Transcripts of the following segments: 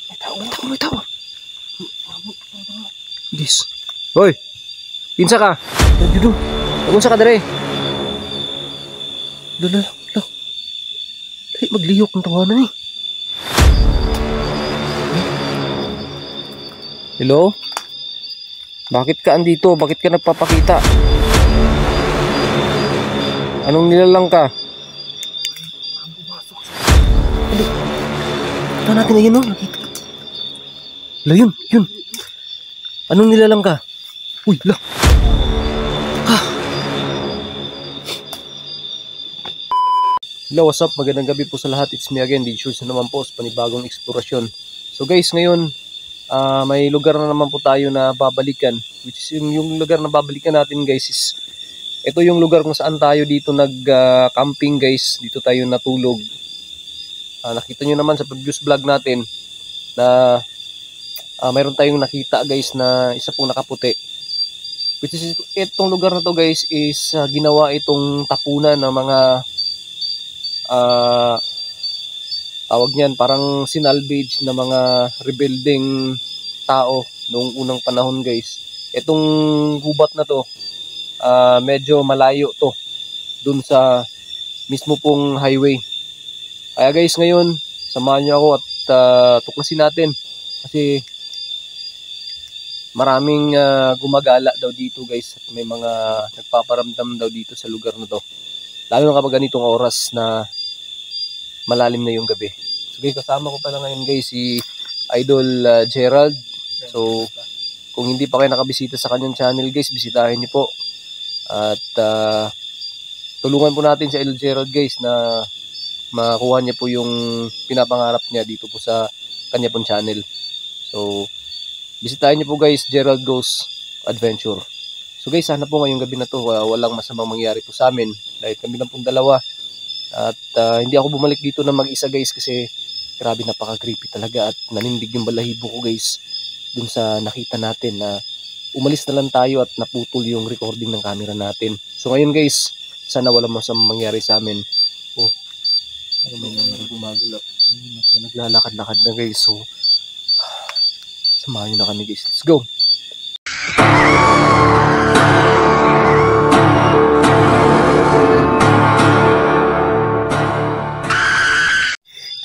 May tao. Dis. Hoy. Kinsa ka? Dudong. Unsa ka dere? Dala. Dali maglihok ng tawanan eh. Hello? Bakit ka andito? Bakit ka nagpapakita? Anong nilalang ka? Ito natin na yun, no? Nakita. La, yun. Anong nilalang ka? Uy, la. Hello, what's up? Magandang gabi po sa lahat. It's me again, D-Shoots na naman po sa panibagong eksplorasyon. So guys, ngayon, may lugar na naman po tayo na babalikan. Which is yung lugar na babalikan natin guys is ito yung lugar kung saan tayo dito nag-camping guys. Dito tayo natulog. Nakita nyo naman sa previous vlog natin na mayroon tayong nakita guys na isa pong nakaputi. Which is itong lugar na to guys is ginawa itong tapunan ng mga tawag niyan parang sinalvage na mga rebuilding tao noong unang panahon guys. Itong gubat na to medyo malayo to dun sa mismo pong highway. Kaya guys, ngayon samahan niyo ako at tuklasin natin kasi maraming gumagala daw dito guys at may mga nagpaparamdam daw dito sa lugar na to, lalo na kapag ganitong oras na malalim na yung gabi. So guys, kasama ko pala ngayon guys si Idol Gerald. So kung hindi pa kayo nakabisita sa kanyang channel guys, bisitahin niyo po at tulungan po natin si Idol Gerald guys na makuha niya po yung pinapangarap niya dito po sa kanya pong channel. So bisitahin niyo po guys, Gerald Goes Adventure. So guys, sana po ngayong gabi na to walang masamang mangyari po sa amin dahil kami lang pong dalawa. At hindi ako bumalik dito na mag-isa guys kasi grabe, napaka-creepy talaga at nanindig yung balahibo ko guys dun sa nakita natin na umalis na lang tayo at naputol yung recording ng camera natin. So ngayon guys, sana walang masamang mangyari sa amin. Oh, may mga gumagalaw, may naglalakad-lakad na guys. So samahan nyo na kami guys, let's go.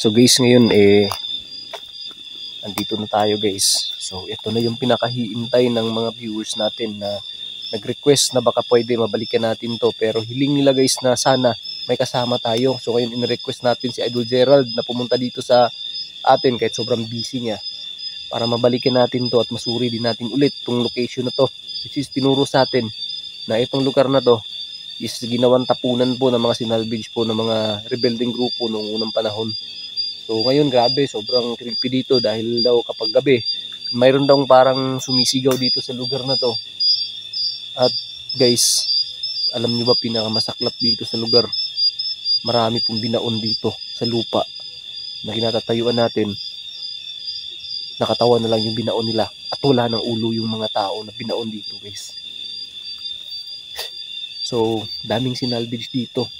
So guys, ngayon andito na tayo guys. So ito na yung pinakahihintay ng mga viewers natin na nag-request na baka pwede mabalikan natin to, pero hiling nila guys na sana may kasama tayo. So ngayon in-request natin si Idol Gerald na pumunta dito sa atin kahit sobrang busy niya para mabalikan natin to at masuri din natin ulit tong location na to, which is tinuro sa atin na itong lugar na to is ginawang tapunan po ng mga sinalvage po ng mga rebuilding grupo noong unang panahon. So ngayon grabe, sobrang creepy dito dahil daw kapag gabi mayroon daw parang sumisigaw dito sa lugar na to. At guys, alam nyo ba pinakamasaklap dito sa lugar? Marami pong binaon dito sa lupa na kinatatayuan natin. Nakatawan na lang yung binaon nila at wala ng ulo yung mga tao na binaon dito guys. So daming sinalvage dito.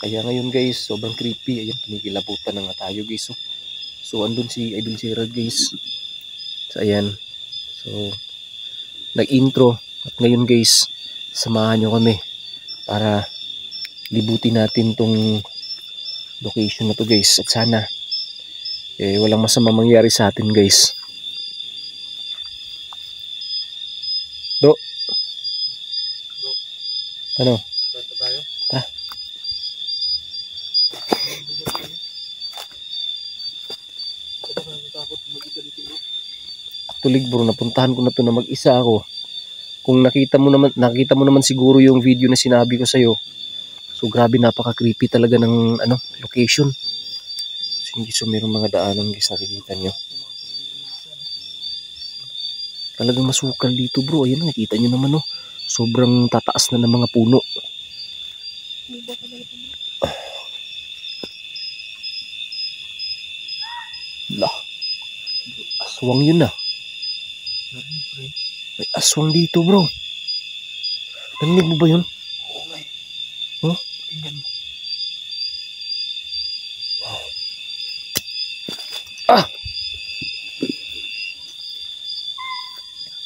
Kaya ngayon guys, sobrang creepy. Ayan, kinikilabutan na nga tayo guys. So andun si Idol Gerald guys. So ayan. So nag-intro. At ngayon guys, samahan nyo kami para libutin natin tong location na to guys. At sana walang masama mangyari sa atin guys. Do. Ano? Ta. Actually bro, napuntahan ko na to na mag-isa ako. Kung nakita mo naman siguro yung video na sinabi ko sa iyo. So grabe, napaka-creepy talaga ng location. So hindi mayroong mga daanan guys, nakikita nyo. Talagang masukal dito bro. Ayun, nakita nyo naman oh. Sobrang tataas na ng mga puno. Lah. Aswang yun ah. May aswang dito bro. Narinig mo ba yun? Huh? Ah!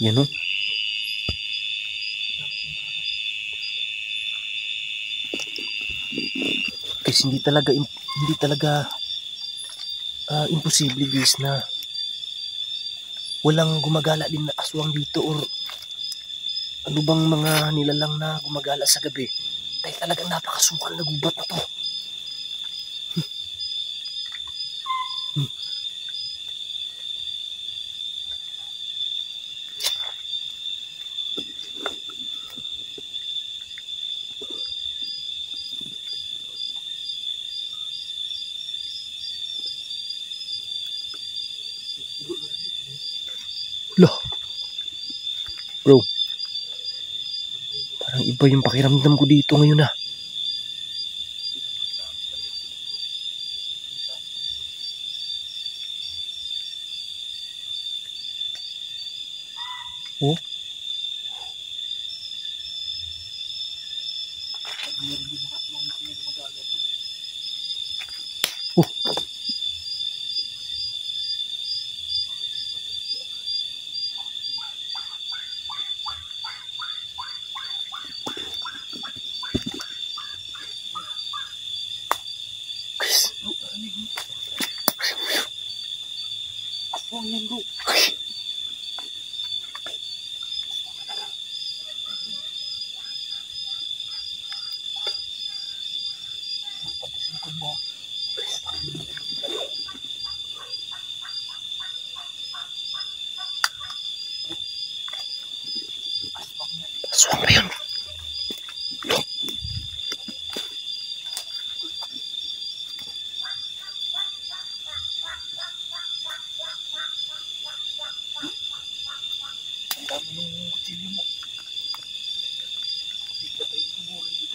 Yan o. Kasi hindi talaga imposible guys na walang gumagala din na aswang dito or ano bang mga nilalang na gumagala sa gabi. Dahil talagang napakasukal na gubat na to. Loh, bro, parang iba yung pakiramdam ko dito ngayon ah. Oh. Oh. Aswang yan bro. Aswang ba yun?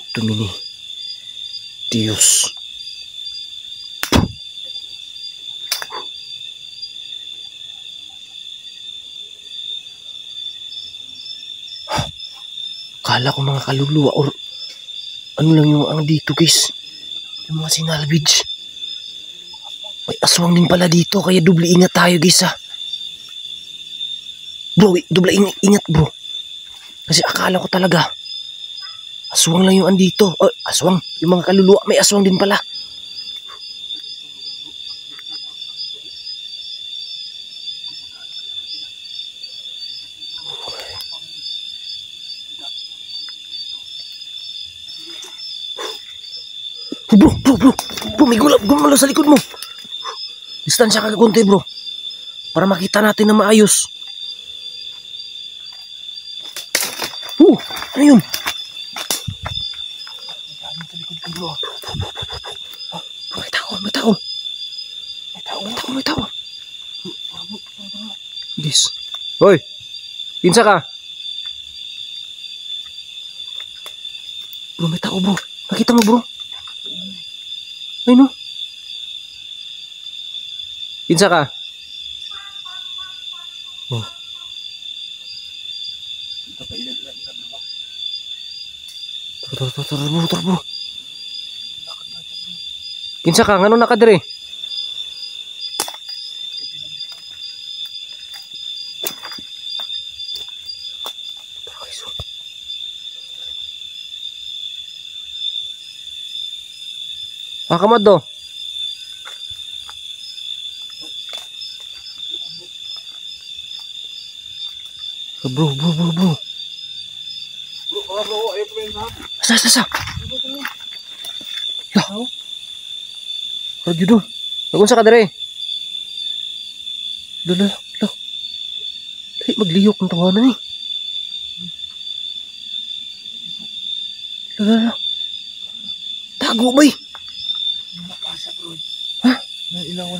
Tumini. Diyos. Kala ko mga kaluluwa or ano lang yung ang dito guys. Yung mga sinalvage. May aswang din pala dito kaya doble ingat tayo guys ha. Bro, doble ingat bro. Kasi akala ko talaga aswang lang yung andito. Oh, aswang. Yung mga kaluluwa may aswang din pala. Bro, may gumalo sa likod mo. Distansya ka konti bro. Para makita natin na maayos. Ano yun? Bro, may tao. May tao. This. Hoy, pinsa ka. Bro, may tao bro. Nakita mo bro? Ay no. Pinsa ka. Oh. Tara bro. Kinsa ka, ngano nakadire? Kamad do. Bro. Bro, ayo pa. Sa. Ya. Radyo do. Nagunsa ka dire? Lala. Dahil magliyok ng tawanan eh. Lala. Tago ba eh? Ha?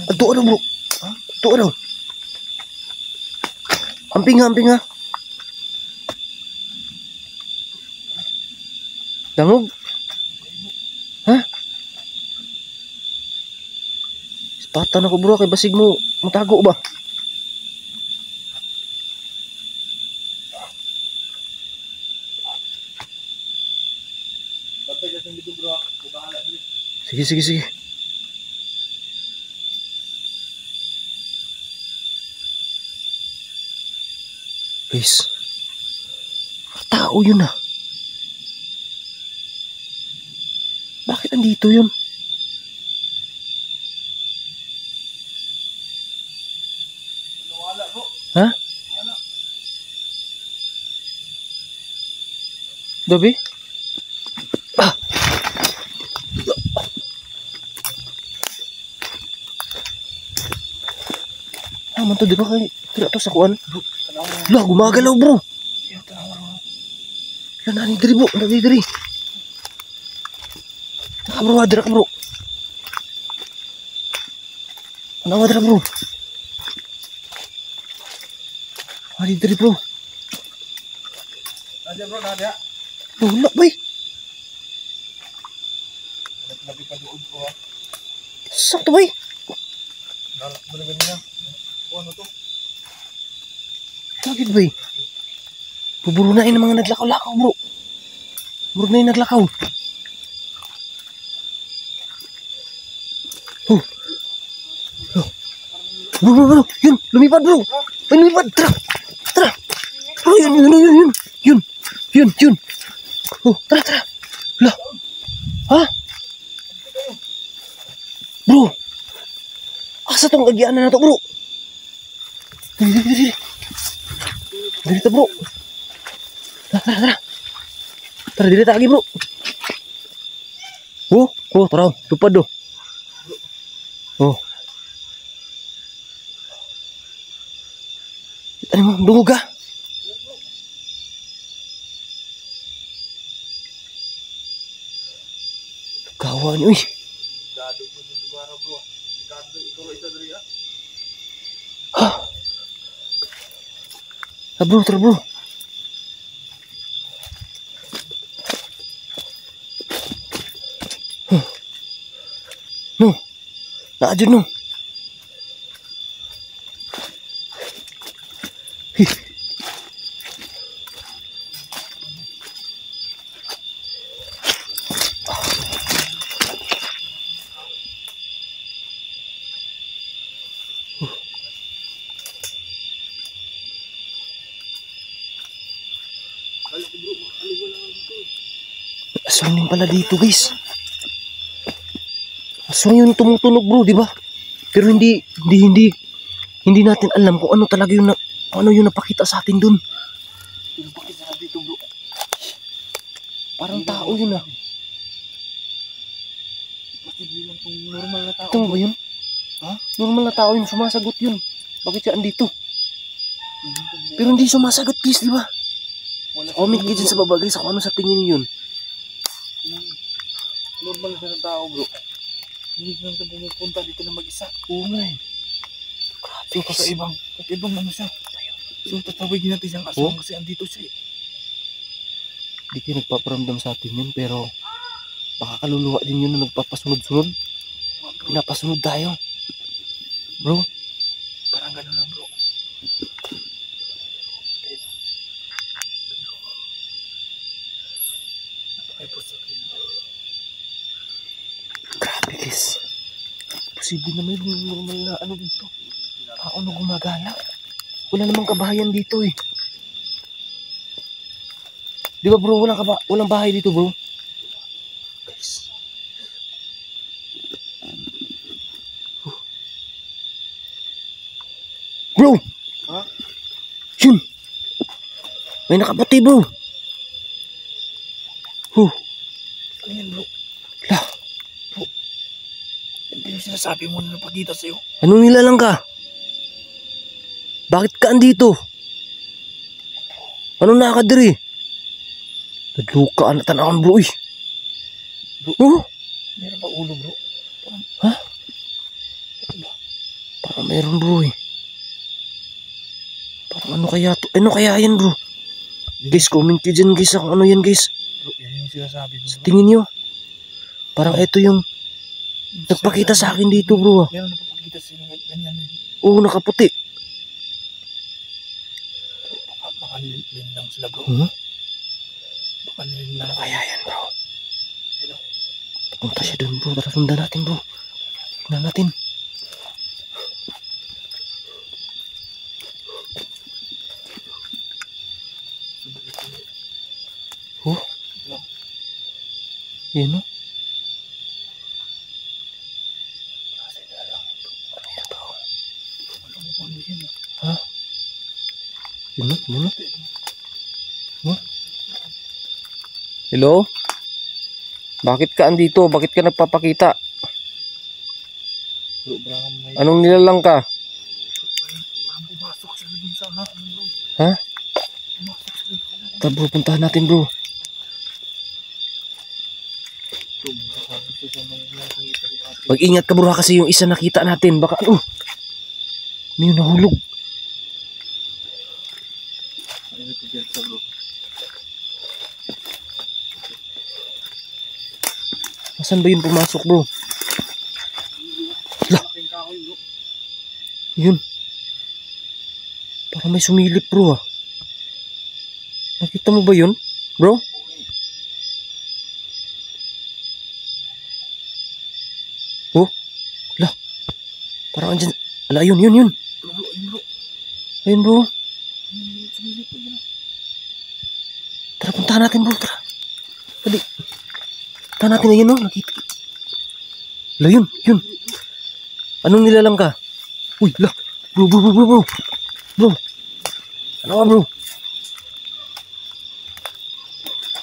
Ato ano bro? Ato ano? Amping ha. Dangog? Ha? Ispatan ako bro, kay basig mo matago ba? Sige. Guys. Tao yun ah. Bakit andito yun? Nawala bro. Ha? Wala. Gabi? Ah! Man to, di ba kay tira to sa kuan? Lah, gumagalaw bro. Yan, nani diri bro, nani diri. Bro, adra ka bro. Ano adra bro? Nani diri bro. Ada bro, ada. Wala bay. Lebih pa doon bro ha. Sakto bay. Galak mo na ganyan. Ano to? Bakit bay? Puburunain ang mga naglakaw-lakaw bro. Burunain naglakaw. Oh. Oh. Bro. Yun, lumipad bro. Ay, lumipad. Tara. Bro, yun. Oh, tara. Lah. Ha? Bro. Asa tong agianan na to bro? Diri. Dito bro. Tara. Tara diri lagi bro. Oh, tara. Lupad do. Oh. Ano mo, dungog ka? Kawan, uy. Gado po sa lugar bro. Gado ito ro isa diri ha. Tara bro. No. Naadyo no. Aswang din pala dito guys. Aswang yung tumutunog bro, di ba? Pero hindi natin alam kung ano talaga yung ano yung napakita sa atin dun. Yung pakita na dito bro. Parang tao yun ah. Posible lang kung normal na tao. Ito ba yun? Ha? Normal na tao yun, sumasagot yun. Bakit siya andito? Pero hindi sumasagot guys, di ba? Comment kayo dyan sa baba guys kung ano sa tingin niyo yun. Normal na ng tao bro. Hindi lang ito pumupunta dito na mag-isa. Oo nga eh. So kakaibang ano siya. So tatawagin natin siyang aswang kasi andito siya eh. Hindi kayo nagpaparamdam sa atin yun pero baka kaluluwa din yun na nagpapasunod-sunod. Pinapasunod tayo. Bro. Parang gano'n lang bro. Grabe guys. Posible na may normal na ano dito. Tao na gumagala. Wala namang kabahayan dito eh. Di ba bro, walang bahay dito bro? Guys. Bro! Ha? Yun! May nakaputi bro! Ano yan bro? Lah! Hindi yung sinasabi mo na napakita sa'yo. Anong nilalang ka? Bakit ka andito? Ano nakadiri? Nagluka na tanawan bro eh. Bro, meron pa ulo bro. Ha? Parang meron bro eh. Parang ano kaya to? Ano kaya yan bro? Guys, comment kayo dyan guys kung ano yan guys. Bro, yan yung sinasabi mo bro. Tingin nyo. Parang ito yung nagpakita sa akin dito bro ah. Meron na papakita sa'yo ng ganyan eh. Oo, nakaputi. Baka lindang sila bro. Baka lindang. Kaya yan bro. Punta siya dun bro. Tara sundan natin bro. Tingnan natin. Yan o. Ha? Yun o, yun o. Hello? Bakit ka andito? Bakit ka nagpapakita? Bro, baka may... Anong nilalang ka? Parang pumasok sila dun sa hapon, bro. Ha? Pumasok sila dun sa Tara bro, puntahan natin bro. hapon. Sabi ko sa mga nakikita ko natin. Mag-ingat ka bro kasi yung isa nakita natin. Baka ano? Ano yung nahulog? Ano ito dyan sa bro? Saan ba yun pumasok bro? Lah! Malaking kahoy, bro. Yun. Parang may sumilip bro ah. Nakita mo ba yun? Bro? Oh? Lah! Parang andyan. Ala, yun. Bro, ayun bro. Ayun bro. Sumilip po yun. Tara, puntahan natin bro. Tara. Dali. Puntahan natin ayun oh. Nakita. Ala, yun. Anong nilalang ka? Uy, lah. Bro. Bro. Ano ka bro?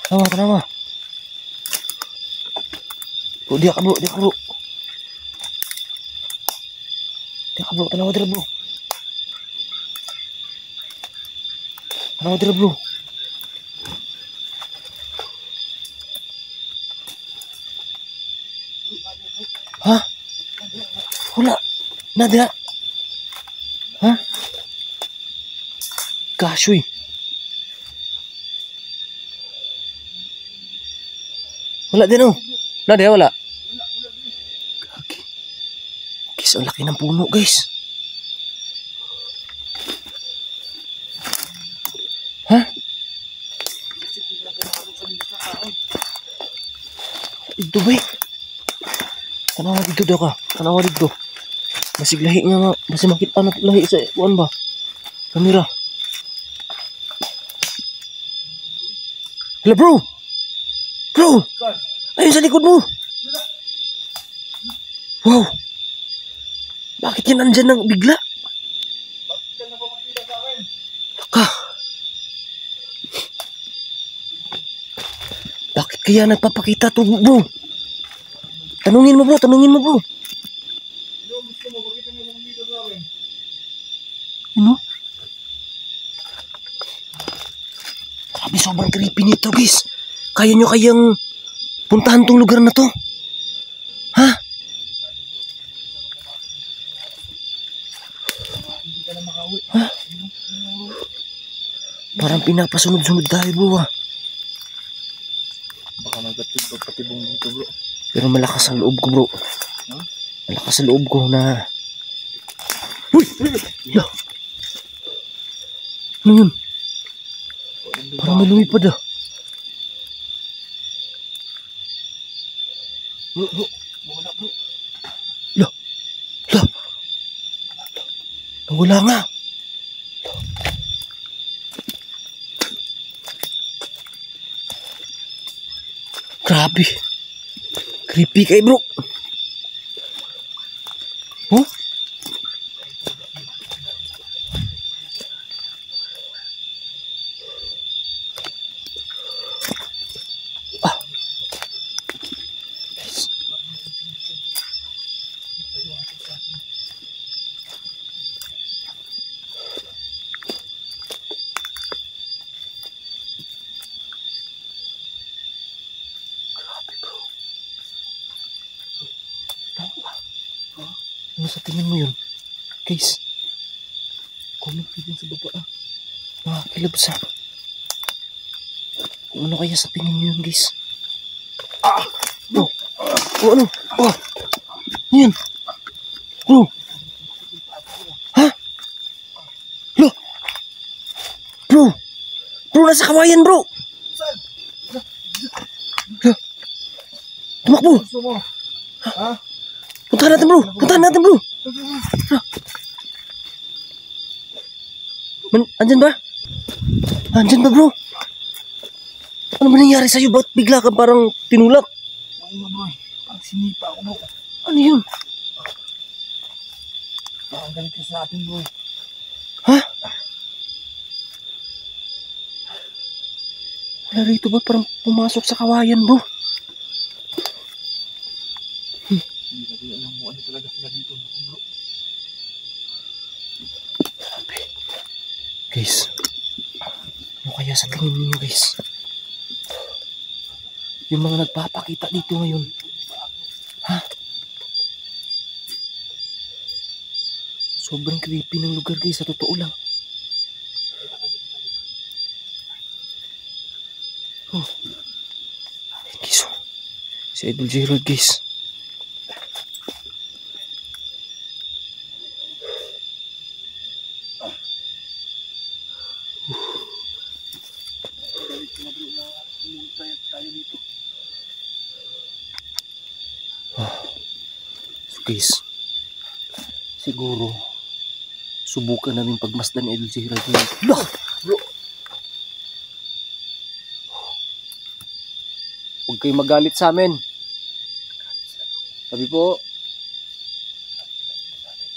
Kenapa? Bro, dia ka bro. Tanawa dira bro. Hah? Wala. Nada. Hah? Kasyoy. Wala din oh. Nada wala. Gagi. Guys, ang laki ng puno guys. Hah? Ito ba? Tanawa dito daw ka. Tanawa dito. Masig lahi nga nga. Masig makita na lahi sa kuan ba? Kamera. Hala bro! Ayun sa likod mo! Wow! Bakit yan nandyan ng bigla? Bakit ka napapakita sa akin? Laka! Bakit kaya nagpapakita to bro? Tanungin mo bro. Ano gusto mo? Bakit ka napapakita sa akin? Ano? Grabe, sobrang creepy nito guys. Kaya nyo kayang puntahan tong lugar na to? Ha? Ha? Parang pinapasunod-sunod tayo bro ah. Baka magatid pagpatibong dito bro. Pero malakas ang loob ko bro. Huh? Malakas ang loob ko na... Uy! Lah! Ano yun? Parang may lumipad ah. Bro, wala bro. Lah! Nawala nga. Grabe. Creepy kay bro. Oh? Ah. Guys. Ano sa tingin mo yun? Guys, comment nyo din sa baba ah. Nakakilabs ah. Kung ano kaya sa tingin nyo yun guys. Ano? Yan. Bro. Ha? Bro, nasa kawayan bro. Saan? Tumakbo. Gusto mo? Ha? Puntahan natin bro. Andyan ba? Andyan ba bro? Ano ba nangyari sa'yo? Ba't bigla ka parang tinulak? Oo nga bro. Parang sinipa ako bro. Ano yun? Parang galit ka sa atin bro. Ha? Wala rito ba? Parang pumasok sa kawayan bro. Hindi natin alam mo ano talaga sila dito bro. Grabe. Guys. Ano kaya sa tingin ninyo guys? Yung mga nagpapakita dito ngayon. Ha? Sobrang creepy ng lugar guys, sa totoo lang. Oh. Guys, oh. Si Idol Gerald guys. Galit sila bro na pumunta tayo dito. So guys, siguro subukan namin pagmasdan ni Idol Gerald ngayon. Lah! Bro! Huwag kayo magalit sa amin. Sabi po,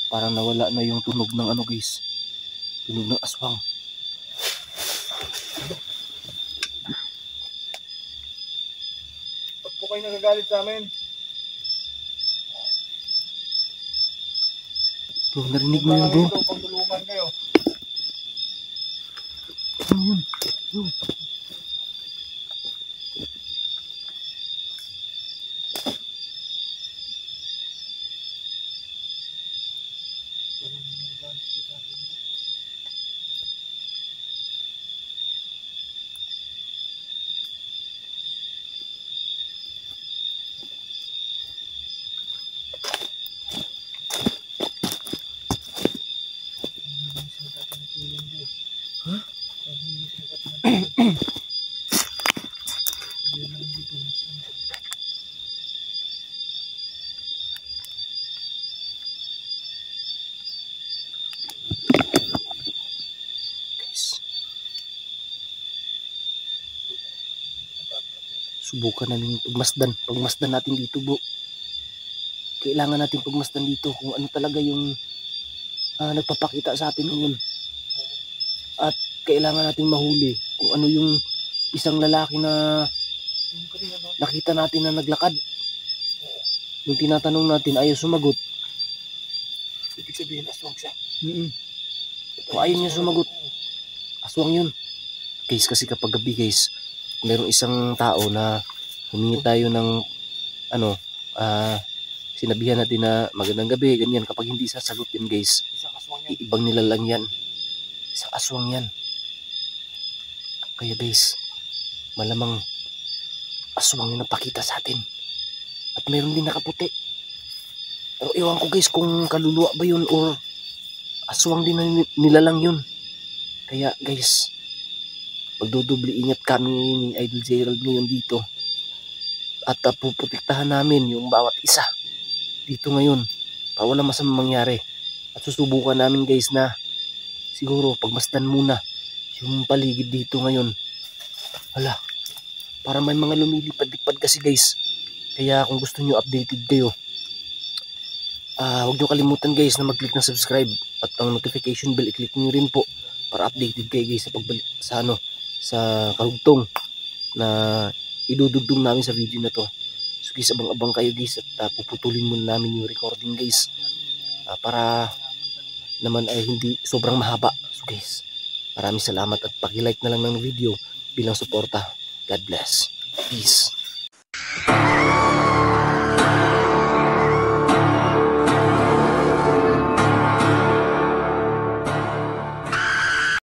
parang nawala na yung tunog ng ano guys. Tunog ng aswang. Pag po kayo nagagalit sa amin, Bro, narinig mo yun bro? dito, pagtulungan kayo. Ano yun? Yun. Guys. Subukan namin pagmasdan. Pagmasdan natin dito bro. Kailangan natin pagmasdan dito kung ano talaga yung nagpapakita sa atin ngayon. At kailangan natin mahuli kung ano yung isang lalaki na nakita natin na naglakad. Yung tinatanong natin ayaw sumagot. Ibig sabihin, aswang siya. Kung ayaw niya sumagot, aswang yun. Guys, kasi kapag gabi guys, mayroong isang tao na humingi tayo ng sinabihan natin na magandang gabi, ganyan. Kapag hindi sasagot yun guys, Isang aswang yan. ibang nilalang yan. Isang aswang yan. Kaya guys, malamang aswang yung napakita sa atin. At mayroon din nakaputi. Pero iwan ko guys kung kaluluwa ba yun or aswang din na nilalang yun. Kaya guys, magdudubli ingat kami ni Idol Gerald ngayon dito. At puprotektahan namin yung bawat isa dito ngayon para wala masamang mangyari. At susubukan namin guys na siguro pagmasdan muna yung paligid dito ngayon. Wala, para may mga lumilipad-lipad kasi guys. Kaya kung gusto nyo updated kayo, huwag nyo kalimutan guys na mag-click ng subscribe at ang notification bell i-click nyo rin po para updated kayo guys sa pagbalik sa karugtong na idudugtong namin sa video na to. So guys, abang-abang kayo guys at puputulin muna namin yung recording guys para naman ay hindi sobrang mahaba. So guys, maraming salamat at paki-like na lang ng video bilang suporta. God bless. Peace.